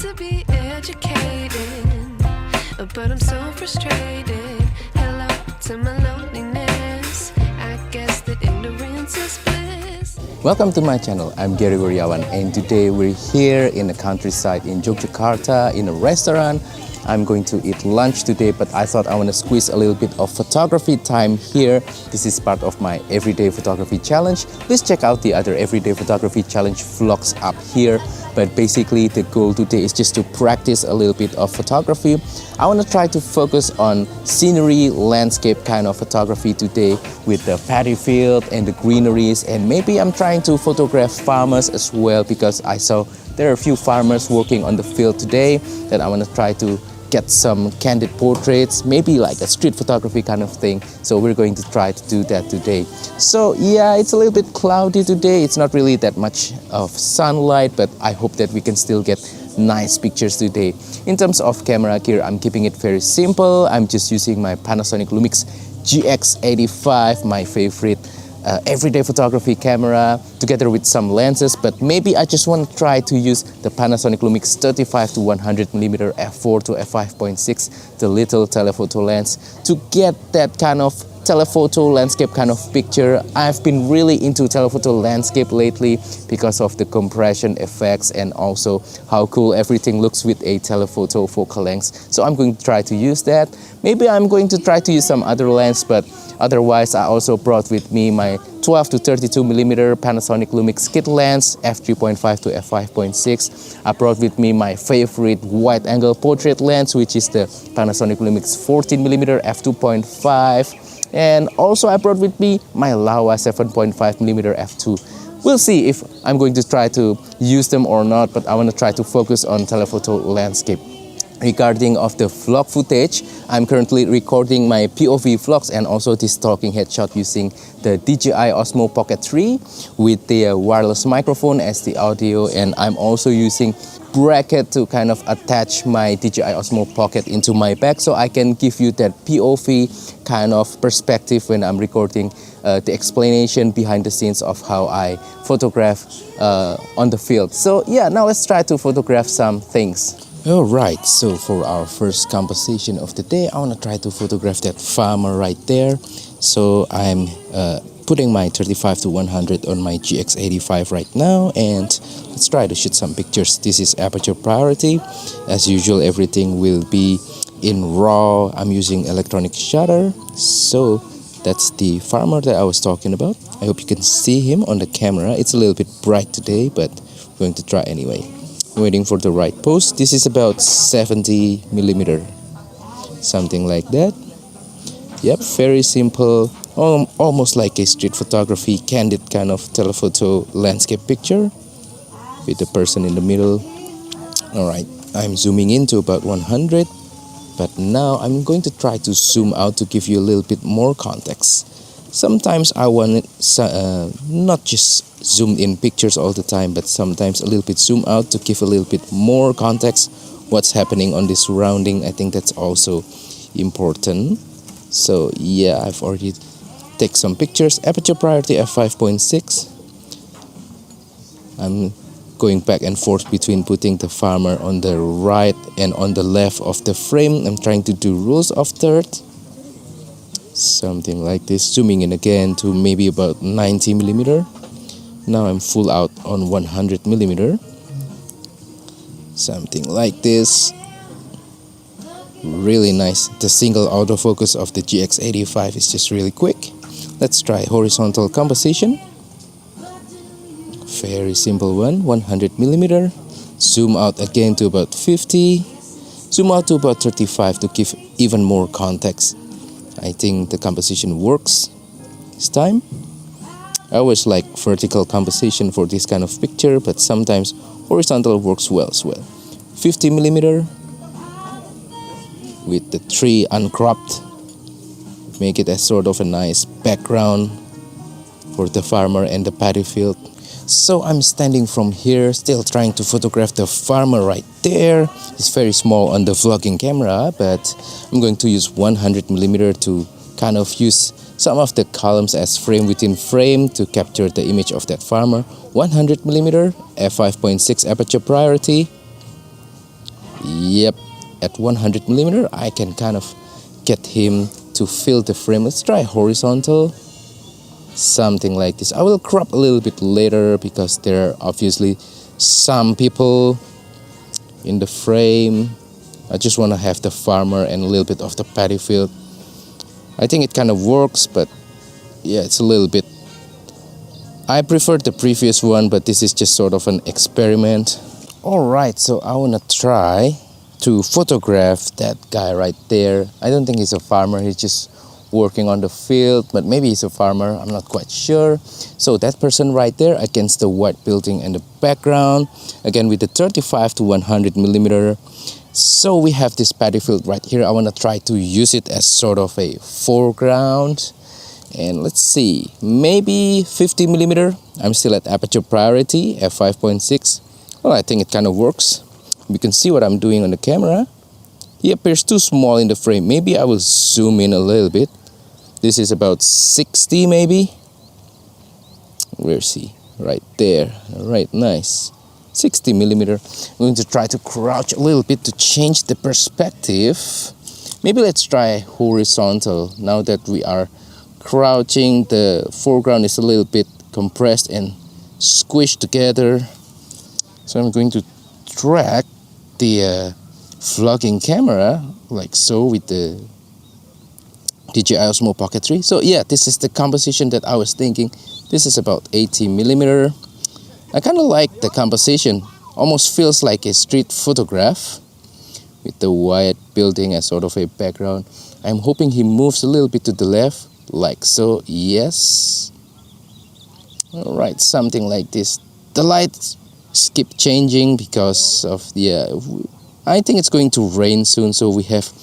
to be educated, but I'm so frustrated. Hello to my loneliness. I guess that ignorance is bliss. Welcome to my channel. I'm Gary Wuryawan, and today we're here in the countryside in Yogyakarta in a restaurant. I'm going to eat lunch today, but I thought I want to squeeze a little bit of photography time here. This is part of my everyday photography challenge. Please check out the other everyday photography challenge vlogs up here. But basically the goal today is just to practice a little bit of photography. I want to try to focus on scenery, landscape kind of photography today with the paddy field and the greeneries, and maybe I'm trying to photograph farmers as well, because I saw there are a few farmers working on the field today that I want to try to get some candid portraits, maybe like a street photography kind of thing. So we're going to try to do that today. So yeah, it's a little bit cloudy today. It's not really that much of sunlight, but I hope that we can still get nice pictures today. In terms of camera gear, I'm keeping it very simple. I'm just using my Panasonic Lumix GX85, my favorite everyday photography camera, together with some lenses, but maybe I just want to try to use the Panasonic Lumix 35-100mm f4 to f5.6, the little telephoto lens, to get that kind of telephoto landscape kind of picture. I've been really into telephoto landscape lately because of the compression effects and also how cool everything looks with a telephoto focal length. So I'm going to try to use that. Maybe I'm going to try to use some other lens, but otherwise I also brought with me my 12 to 32mm Panasonic Lumix kit lens f3.5 to f5.6. I brought with me my favorite wide angle portrait lens, which is the Panasonic Lumix 14mm f2.5. And also I brought with me my Laowa 7.5mm f2. We'll see if I'm going to try to use them or not, but I want to try to focus on telephoto landscape. Regarding of the vlog footage, I'm currently recording my POV vlogs and also this talking headshot using the DJI Osmo Pocket 3 with the wireless microphone as the audio, and I'm also using bracket to kind of attach my DJI Osmo Pocket into my bag so I can give you that POV kind of perspective when I'm recording the explanation behind the scenes of how I photograph on the field. So yeah, now let's try to photograph some things. Alright, so for our first composition of the day, I want to try to photograph that farmer right there. So I'm putting my 35-100 on my GX85 right now, and let's try to shoot some pictures. This is aperture priority. As usual, everything will be in RAW. I'm using electronic shutter. So that's the farmer that I was talking about. I hope you can see him on the camera. It's a little bit bright today, but we're going to try anyway. Waiting for the right pose. This is about 70mm, something like that. Yep, very simple, almost like a street photography, candid kind of telephoto landscape picture with the person in the middle. Alright, I'm zooming in to about 100, but now I'm going to try to zoom out to give you a little bit more context. Sometimes I want not just zoom in pictures all the time, but sometimes a little bit zoom out to give a little bit more context what's happening on the surrounding. I think that's also important. So yeah, I've already taken some pictures. Aperture priority f5.6. I'm going back and forth between putting the farmer on the right and on the left of the frame. I'm trying to do rules of third, something like this. Zooming in again to maybe about 90mm. Now I'm full out on 100mm, something like this. Really nice. The single autofocus of the GX85 is just really quick. Let's try horizontal composition. Very simple one, 100mm. Zoom out again to about 50. Zoom out to about 35 to give even more context. I think the composition works this time. I always like vertical composition for this kind of picture, but sometimes horizontal works well as well. 50mm with the tree uncropped. Make it as sort of a nice background for the farmer and the paddy field. So I'm standing from here, still trying to photograph the farmer right there. It's very small on the vlogging camera, but I'm going to use 100mm to kind of use some of the columns as frame within frame to capture the image of that farmer. 100mm, f5.6 aperture priority. Yep, at 100mm I can kind of get him to fill the frame. Let's try horizontal, something like this. I will crop a little bit later because there are obviously some people in the frame. I just want to have the farmer and a little bit of the paddy field. I think it kind of works, but yeah, it's a little bit. I prefer the previous one, but this is just sort of an experiment. Alright, so I want to try to photograph that guy right there. I don't think he's a farmer, he's just working on the field, but maybe he's a farmer, I'm not quite sure. So that person right there against the white building in the background, again with the 35-100mm. So we have this paddy field right here. I want to try to use it as sort of a foreground. And let's see, maybe 50mm. I'm still at aperture priority, f5.6. Well, I think it kind of works. You can see what I'm doing on the camera. He appears too small in the frame. Maybe I will zoom in a little bit. This is about 60 maybe. Where is he? Right there. Alright, nice. 60mm. I'm going to try to crouch a little bit to change the perspective. Maybe let's try horizontal. Now that we are crouching, the foreground is a little bit compressed and squished together. So I'm going to track the vlogging camera like so with the DJI Osmo Pocket 3. So yeah, this is the composition that I was thinking. This is about 80mm. I kind of like the composition. Almost feels like a street photograph with the white building as sort of a background. I'm hoping he moves a little bit to the left like so. Yes. Alright, something like this. The lights skip changing because of the I think it's going to rain soon, so we have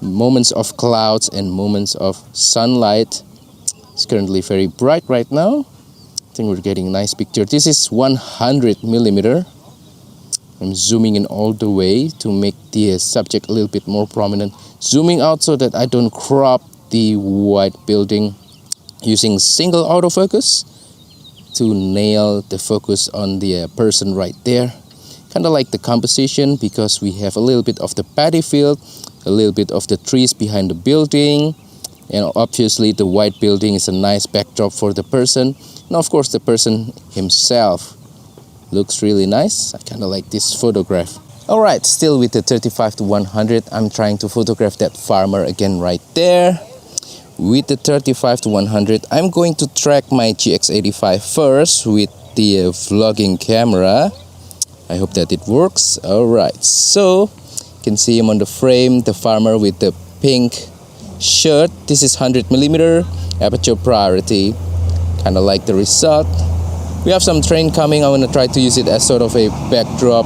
moments of clouds and moments of sunlight. It's currently very bright right now. I think we're getting a nice picture. This is 100mm. I'm zooming in all the way to make the subject a little bit more prominent. Zooming out so that I don't crop the white building, using single autofocus to nail the focus on the person right there. Kind of like the composition because we have a little bit of the paddy field, a little bit of the trees behind the building, and obviously the white building is a nice backdrop for the person. And of course the person himself looks really nice. I kind of like this photograph. Alright, still with the 35-100, I'm trying to photograph that farmer again right there. With the 35-100, I'm going to track my GX85 first with the vlogging camera. I hope that it works. Alright, so you can see him on the frame, the farmer with the pink shirt. This is 100mm, aperture priority. Kind of like the result. We have some train coming. I want to try to use it as sort of a backdrop.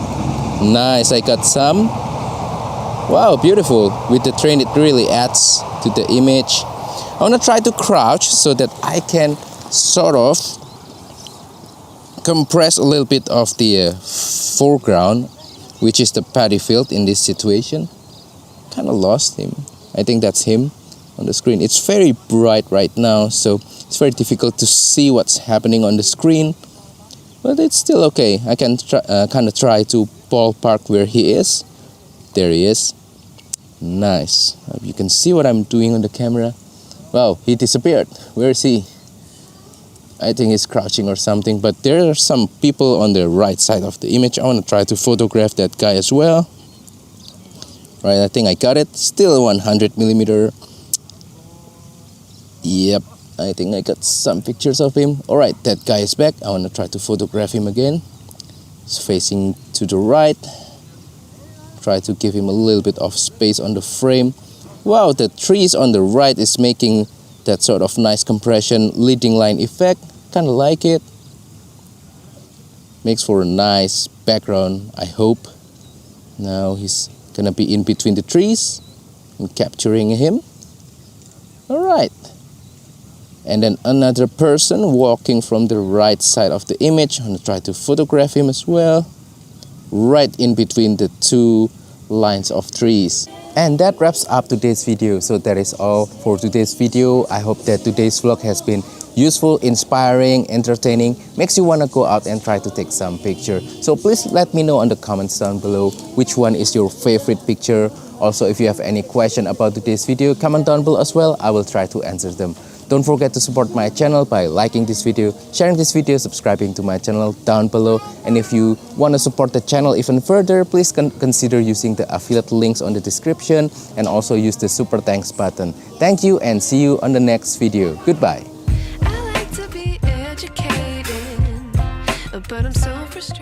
Nice, I got some. Wow, beautiful. With the train, it really adds to the image. I want to try to crouch so that I can sort of compress a little bit of the foreground, which is the paddy field in this situation. Kind of lost him. I think that's him on the screen. It's very bright right now, so it's very difficult to see what's happening on the screen. But it's still okay. I can kind of try to ballpark where he is. There he is. Nice. You can see what I'm doing on the camera. Wow, he disappeared. Where is he? I think he's crouching or something, but there are some people on the right side of the image. I want to try to photograph that guy as well. Right, I think I got it. Still 100mm. Yep, I think I got some pictures of him. Alright, that guy is back. I want to try to photograph him again. He's facing to the right. Try to give him a little bit of space on the frame. Wow, the trees on the right is making that sort of nice compression leading line effect. Kind of like it. Makes for a nice background, I hope. Now he's gonna be in between the trees and capturing him. Alright. And then another person walking from the right side of the image. I'm gonna try to photograph him as well. Right in between the two lines of trees. And that wraps up today's video. So that is all for today's video. I hope that today's vlog has been useful, inspiring, entertaining, makes you want to go out and try to take some picture. So please let me know on the comments down below which one is your favorite picture. Also, if you have any question about today's video, comment down below as well. I will try to answer them. Don't forget to support my channel by liking this video, sharing this video, subscribing to my channel down below. And if you want to support the channel even further, please consider using the affiliate links on the description and also use the super thanks button. Thank you and see you on the next video. Goodbye. I like to be educated, but I'm so frustrated.